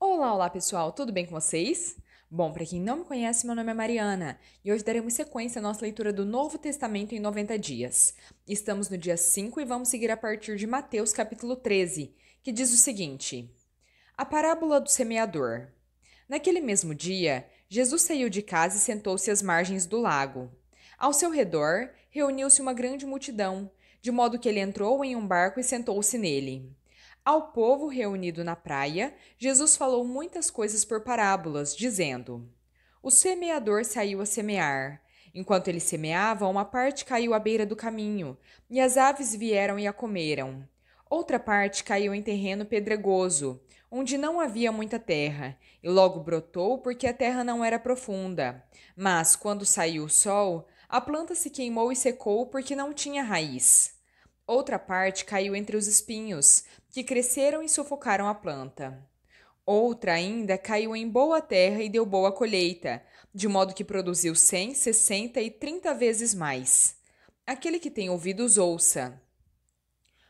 Olá, pessoal, tudo bem com vocês? Bom, para quem não me conhece, meu nome é Mariana e hoje daremos sequência à nossa leitura do Novo Testamento em 90 dias. Estamos no dia 5 e vamos seguir a partir de Mateus capítulo 13, que diz o seguinte: A parábola do semeador. Naquele mesmo dia, Jesus saiu de casa e sentou-se às margens do lago. Ao seu redor, reuniu-se uma grande multidão, de modo que ele entrou em um barco e sentou-se nele. Ao povo reunido na praia, Jesus falou muitas coisas por parábolas, dizendo: O semeador saiu a semear. Enquanto ele semeava, uma parte caiu à beira do caminho, e as aves vieram e a comeram. Outra parte caiu em terreno pedregoso, onde não havia muita terra, e logo brotou porque a terra não era profunda. Mas, quando saiu o sol, a planta se queimou e secou porque não tinha raiz. Outra parte caiu entre os espinhos, que cresceram e sufocaram a planta. Outra ainda caiu em boa terra e deu boa colheita, de modo que produziu 100, 60 e 30 vezes mais. Aquele que tem ouvidos, ouça.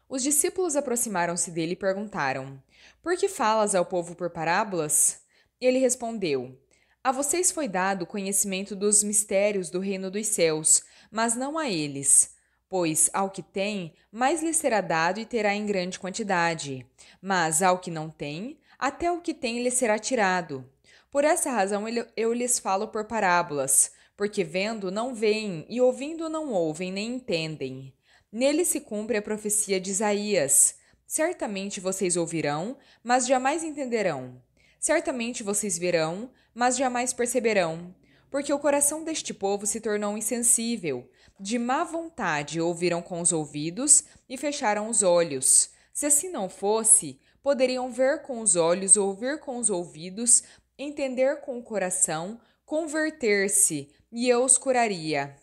Os discípulos aproximaram-se dele e perguntaram: Por que falas ao povo por parábolas? Ele respondeu: A vocês foi dado o conhecimento dos mistérios do reino dos céus, mas não a eles. Pois ao que tem, mais lhe será dado e terá em grande quantidade. Mas ao que não tem, até o que tem lhe será tirado. Por essa razão eu lhes falo por parábolas, porque vendo não veem e ouvindo não ouvem nem entendem. Nele se cumpre a profecia de Isaías. Certamente vocês ouvirão, mas jamais entenderão. Certamente vocês verão, mas jamais perceberão. Porque o coração deste povo se tornou insensível. De má vontade ouviram com os ouvidos e fecharam os olhos. Se assim não fosse, poderiam ver com os olhos, ouvir com os ouvidos, entender com o coração, converter-se, e eu os curaria.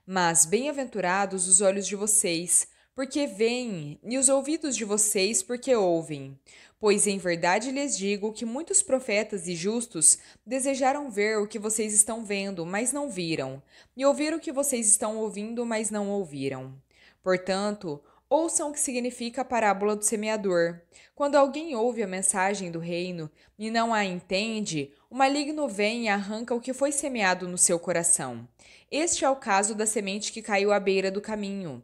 Mas bem-aventurados os olhos de vocês, porque veem, e os ouvidos de vocês, porque ouvem. Pois em verdade lhes digo que muitos profetas e justos desejaram ver o que vocês estão vendo, mas não viram, e ouvir o que vocês estão ouvindo, mas não ouviram. Portanto, ouçam o que significa a parábola do semeador. Quando alguém ouve a mensagem do reino e não a entende, o maligno vem e arranca o que foi semeado no seu coração. Este é o caso da semente que caiu à beira do caminho.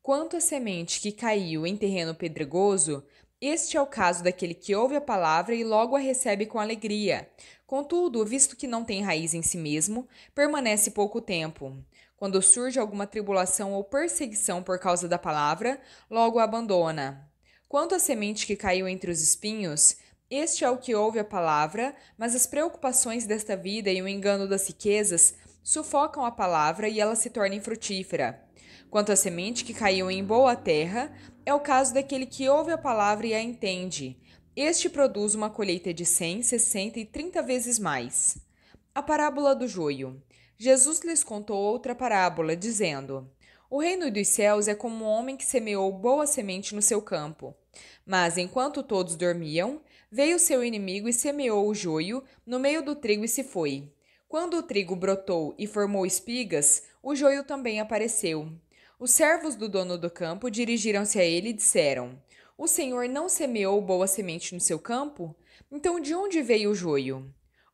Quanto à semente que caiu em terreno pedregoso, este é o caso daquele que ouve a palavra e logo a recebe com alegria. Contudo, visto que não tem raiz em si mesmo, permanece pouco tempo. Quando surge alguma tribulação ou perseguição por causa da palavra, logo a abandona. Quanto à semente que caiu entre os espinhos, este é o que ouve a palavra, mas as preocupações desta vida e o engano das riquezas sufocam a palavra e ela se torna infrutífera. Quanto à semente que caiu em boa terra, é o caso daquele que ouve a palavra e a entende. Este produz uma colheita de 100, 60 e 30 vezes mais. A parábola do joio. Jesus lhes contou outra parábola, dizendo: O reino dos céus é como um homem que semeou boa semente no seu campo. Mas enquanto todos dormiam, veio seu inimigo e semeou o joio no meio do trigo e se foi. Quando o trigo brotou e formou espigas, o joio também apareceu. Os servos do dono do campo dirigiram-se a ele e disseram: O senhor não semeou boa semente no seu campo? Então de onde veio o joio?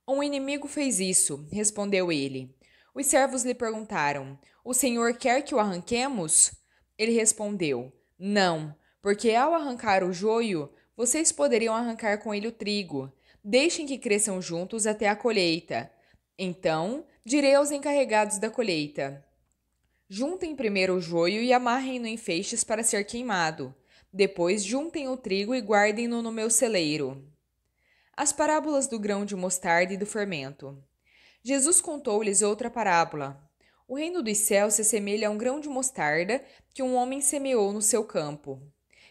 Um inimigo fez isso, respondeu ele. Os servos lhe perguntaram: O senhor quer que o arranquemos? Ele respondeu: Não, porque ao arrancar o joio, vocês poderiam arrancar com ele o trigo. Deixem que cresçam juntos até a colheita. Então, direi aos encarregados da colheita: Juntem primeiro o joio e amarrem-no em feixes para ser queimado. Depois, juntem o trigo e guardem-no no meu celeiro. As parábolas do grão de mostarda e do fermento. Jesus contou-lhes outra parábola. O reino dos céus se assemelha a um grão de mostarda que um homem semeou no seu campo.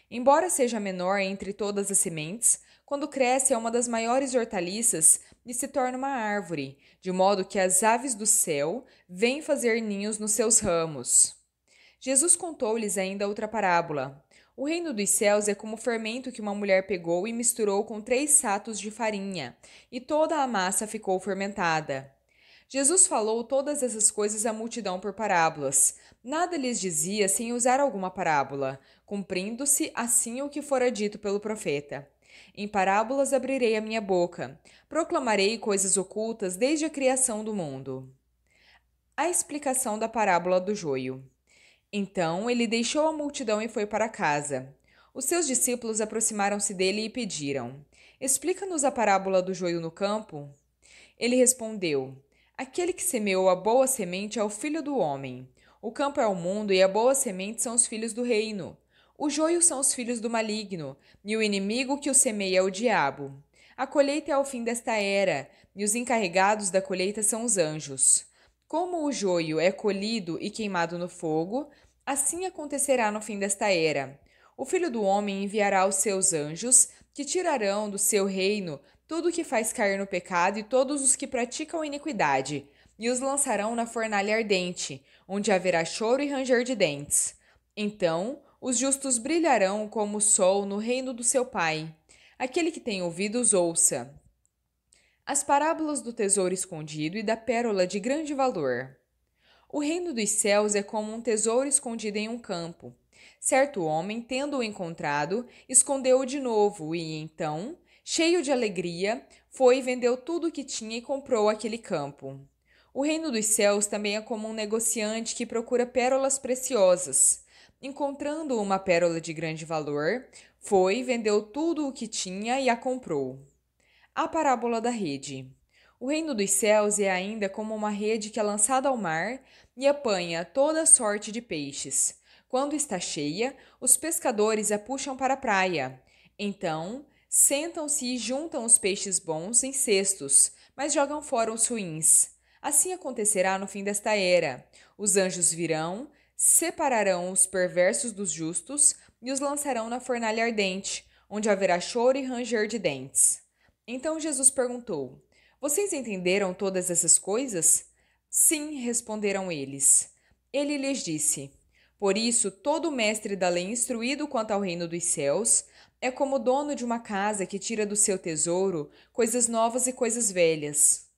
Embora seja menor entre todas as sementes, quando cresce é uma das maiores hortaliças e se torna uma árvore, de modo que as aves do céu vêm fazer ninhos nos seus ramos. Jesus contou-lhes ainda outra parábola. O reino dos céus é como o fermento que uma mulher pegou e misturou com 3 sacos de farinha, e toda a massa ficou fermentada. Jesus falou todas essas coisas à multidão por parábolas. Nada lhes dizia sem usar alguma parábola, cumprindo-se assim o que fora dito pelo profeta. Em parábolas abrirei a minha boca, proclamarei coisas ocultas desde a criação do mundo. A explicação da parábola do joio. Então ele deixou a multidão e foi para casa. Os seus discípulos aproximaram-se dele e pediram: Explica-nos a parábola do joio no campo. Ele respondeu: Aquele que semeou a boa semente é o filho do homem. O campo é o mundo e a boa semente são os filhos do reino. O joio são os filhos do maligno, e o inimigo que o semeia é o diabo. A colheita é ao fim desta era, e os encarregados da colheita são os anjos. Como o joio é colhido e queimado no fogo, assim acontecerá no fim desta era. O Filho do Homem enviará os seus anjos, que tirarão do seu reino tudo o que faz cair no pecado e todos os que praticam iniquidade, e os lançarão na fornalha ardente, onde haverá choro e ranger de dentes. Então, os justos brilharão como o sol no reino do seu Pai. Aquele que tem ouvidos, ouça. As parábolas do tesouro escondido e da pérola de grande valor. O reino dos céus é como um tesouro escondido em um campo. Certo homem, tendo-o encontrado, escondeu-o de novo e, então, cheio de alegria, foi e vendeu tudo o que tinha e comprou aquele campo. O reino dos céus também é como um negociante que procura pérolas preciosas. Encontrando uma pérola de grande valor, foi, vendeu tudo o que tinha e a comprou. A parábola da rede. O reino dos céus é ainda como uma rede que é lançada ao mar e apanha toda sorte de peixes. Quando está cheia, os pescadores a puxam para a praia. Então, sentam-se e juntam os peixes bons em cestos, mas jogam fora os ruins. Assim acontecerá no fim desta era. Os anjos virão, separarão os perversos dos justos e os lançarão na fornalha ardente, onde haverá choro e ranger de dentes. Então Jesus perguntou: Vocês entenderam todas essas coisas? Sim, responderam eles. Ele lhes disse: Por isso, todo mestre da lei instruído quanto ao reino dos céus é como o dono de uma casa que tira do seu tesouro coisas novas e coisas velhas.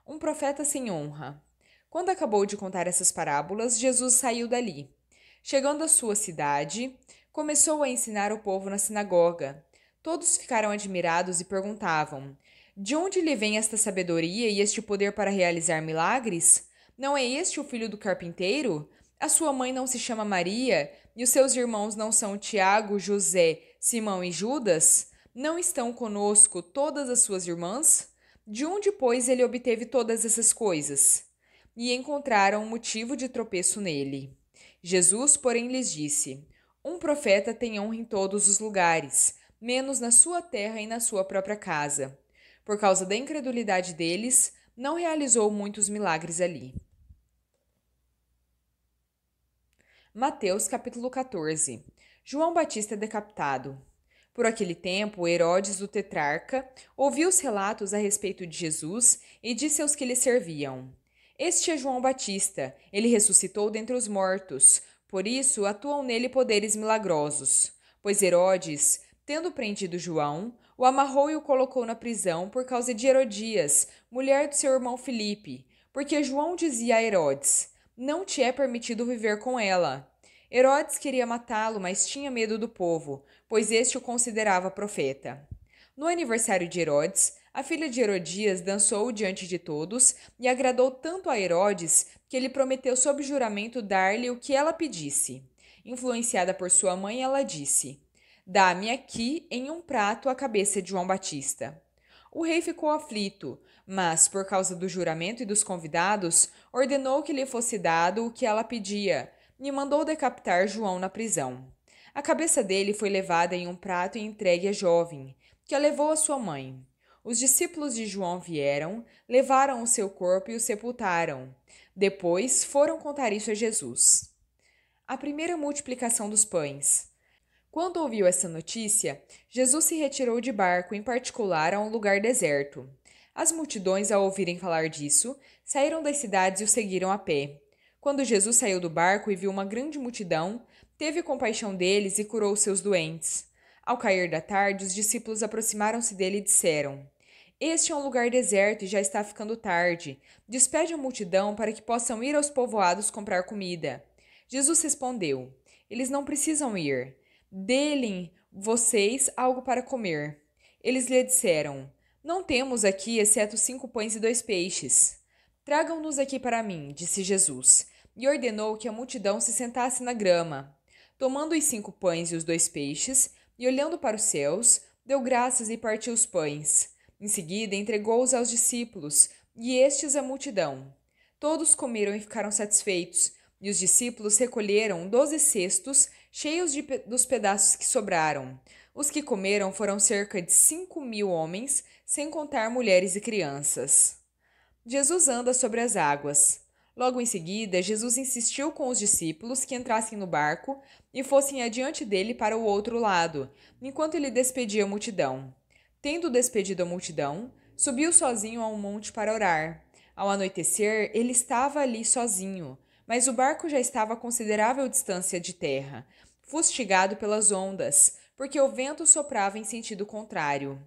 Um profeta sem honra. Quando acabou de contar essas parábolas, Jesus saiu dali. Chegando à sua cidade, começou a ensinar o povo na sinagoga. Todos ficaram admirados e perguntavam: De onde lhe vem esta sabedoria e este poder para realizar milagres? Não é este o filho do carpinteiro? A sua mãe não se chama Maria? E os seus irmãos não são Tiago, José, Simão e Judas? Não estão conosco todas as suas irmãs? De onde, pois, ele obteve todas essas coisas? E encontraram um motivo de tropeço nele. Jesus, porém, lhes disse: Um profeta tem honra em todos os lugares, menos na sua terra e na sua própria casa. Por causa da incredulidade deles, não realizou muitos milagres ali. Mateus capítulo 14. João Batista é decapitado. Por aquele tempo, Herodes, o tetrarca, ouviu os relatos a respeito de Jesus e disse aos que lhe serviam: Este é João Batista, ele ressuscitou dentre os mortos, por isso atuam nele poderes milagrosos. Pois Herodes, tendo prendido João, o amarrou e o colocou na prisão por causa de Herodias, mulher do seu irmão Filipe, porque João dizia a Herodes: Não te é permitido viver com ela. Herodes queria matá-lo, mas tinha medo do povo, pois este o considerava profeta. No aniversário de Herodes, a filha de Herodias dançou diante de todos e agradou tanto a Herodes que ele prometeu sob juramento dar-lhe o que ela pedisse. Influenciada por sua mãe, ela disse: Dá-me aqui em um prato a cabeça de João Batista. O rei ficou aflito, mas, por causa do juramento e dos convidados, ordenou que lhe fosse dado o que ela pedia e mandou decapitar João na prisão. A cabeça dele foi levada em um prato e entregue à jovem, que a levou à sua mãe. Os discípulos de João vieram, levaram o seu corpo e o sepultaram. Depois foram contar isso a Jesus. A primeira multiplicação dos pães. Quando ouviu essa notícia, Jesus se retirou de barco, em particular a um lugar deserto. As multidões, ao ouvirem falar disso, saíram das cidades e o seguiram a pé. Quando Jesus saiu do barco e viu uma grande multidão, teve compaixão deles e curou seus doentes. Ao cair da tarde, os discípulos aproximaram-se dele e disseram: Este é um lugar deserto e já está ficando tarde. Despede a multidão para que possam ir aos povoados comprar comida. Jesus respondeu: Eles não precisam ir. Dê-lhes vocês algo para comer. Eles lhe disseram: Não temos aqui exceto 5 pães e 2 peixes. Tragam-nos aqui para mim, disse Jesus, e ordenou que a multidão se sentasse na grama. Tomando os 5 pães e os 2 peixes, e olhando para os céus, deu graças e partiu os pães. Em seguida, entregou-os aos discípulos, e estes à multidão. Todos comeram e ficaram satisfeitos, e os discípulos recolheram 12 cestos cheios dos pedaços que sobraram. Os que comeram foram cerca de 5.000 homens, sem contar mulheres e crianças. Jesus anda sobre as águas. Logo em seguida, Jesus insistiu com os discípulos que entrassem no barco e fossem adiante dele para o outro lado, enquanto ele despedia a multidão. Tendo despedido a multidão, subiu sozinho a um monte para orar. Ao anoitecer, ele estava ali sozinho, mas o barco já estava a considerável distância de terra, fustigado pelas ondas, porque o vento soprava em sentido contrário.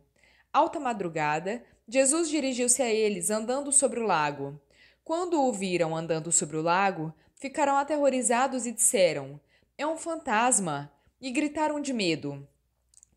Alta madrugada, Jesus dirigiu-se a eles, andando sobre o lago. Quando o viram andando sobre o lago, ficaram aterrorizados e disseram: É um fantasma! E gritaram de medo.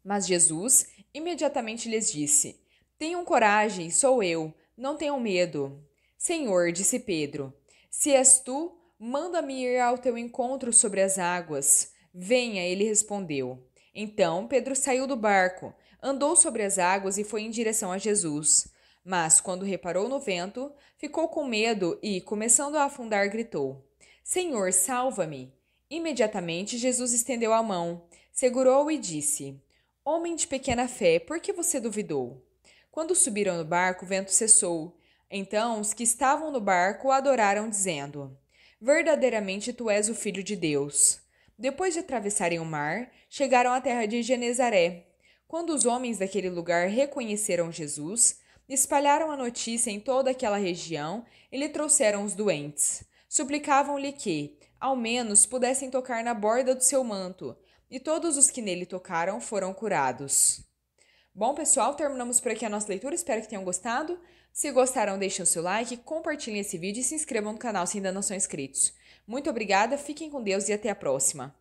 Mas Jesus imediatamente lhes disse: Tenham coragem, sou eu, não tenham medo. Senhor, disse Pedro, se és tu, manda-me ir ao teu encontro sobre as águas. Venha, ele respondeu. Então Pedro saiu do barco, andou sobre as águas e foi em direção a Jesus. Mas, quando reparou no vento, ficou com medo e, começando a afundar, gritou: Senhor, salva-me! Imediatamente Jesus estendeu a mão, segurou-o e disse: Homem de pequena fé, por que você duvidou? Quando subiram no barco, o vento cessou. Então os que estavam no barco o adoraram, dizendo: Verdadeiramente tu és o Filho de Deus. Depois de atravessarem o mar, chegaram à terra de Genezaré. Quando os homens daquele lugar reconheceram Jesus, espalharam a notícia em toda aquela região e lhe trouxeram os doentes. Suplicavam-lhe que, ao menos, pudessem tocar na borda do seu manto, e todos os que nele tocaram foram curados. Bom, pessoal, terminamos por aqui a nossa leitura, espero que tenham gostado. Se gostaram, deixem o seu like, compartilhem esse vídeo e se inscrevam no canal se ainda não são inscritos. Muito obrigada, fiquem com Deus e até a próxima!